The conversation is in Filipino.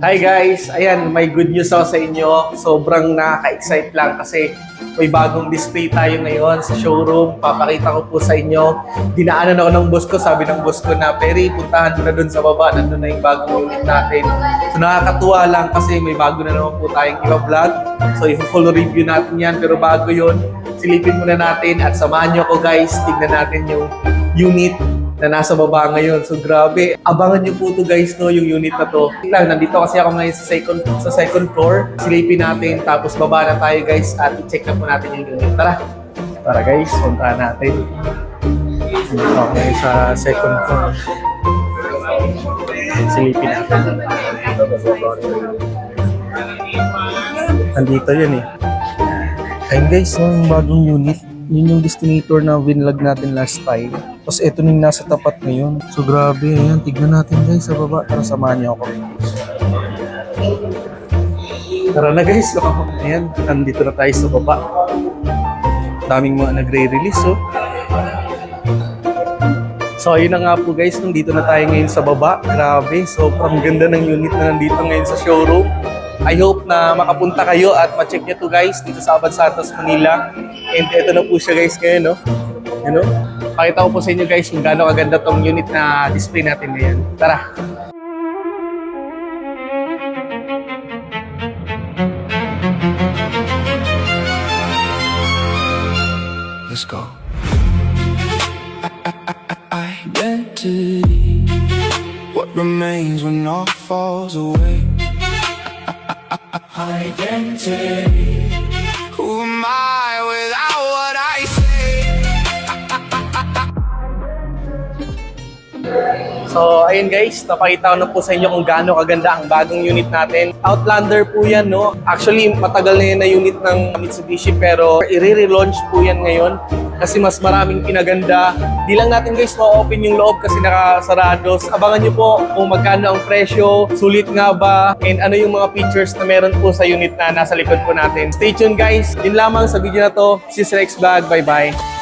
Hi guys! Ayan, may good news ako sa inyo. Sobrang nakaka-excite lang kasi may bagong display tayo ngayon sa showroom. Papakita ko po sa inyo. Dinaanan ako ng boss ko. Sabi ng boss ko na, Perry, puntahan mo na dun sa baba. Nandun na yung bagong unit natin. So nakakatuwa lang kasi may bago na naman po tayong iba-vlog. So i-full review natin yan. Pero bago yun, silipin muna natin at samahan nyo ko guys. Tignan natin yung unit na nasa baba ngayon. So grabe, abangan niyo po to guys, no, yung unit na to. Nandito kasi ako ngayon sa second floor. Silipin natin, tapos baba na tayo guys at i-check na po natin yung unit. Tara guys, puntahan natin. Dito ako ngayon sa second floor. Silipin natin. Nandito yun eh. Ayun guys, yung bagong unit. Yun yung destinator na winlog natin last time. Tapos ito na yung nasa tapat ngayon. So grabe, ayan. Tignan natin guys sa baba. Tara, samahan niyo ako. Tara na guys. Ayan, nandito na tayo sa baba. Daming mga nagre-release, oh. So ayun na nga po guys, nandito na tayo ngayon sa baba. Grabe, sobrang ganda ng unit na nandito ngayon sa showroom. I hope na makapunta kayo at ma-check nyo to guys dito sa Abad Santos, Manila. And ito na po siya guys ngayon, no? Ano? Pakita ko po sa inyo guys kung gaano kaganda tong unit na display natin ngayon. Tara! Let's go. Identity. What remains when all falls away? Identity. Who am I without what I say? So, ayun guys, napakita ko na po sa inyo kung gaano kaganda ang bagong unit natin. Outlander po yan, no? Actually, matagal na yan na unit ng Mitsubishi pero i-relaunch po yan ngayon kasi mas maraming pinaganda. Di lang natin guys ma-open yung loob kasi nakasarado. Abangan nyo po kung magkano ang presyo, sulit nga ba, and ano yung mga features na meron po sa unit na nasa likod po natin. Stay tuned guys! Yun lamang sa video na to. This is Rex Vlog. Bye-bye!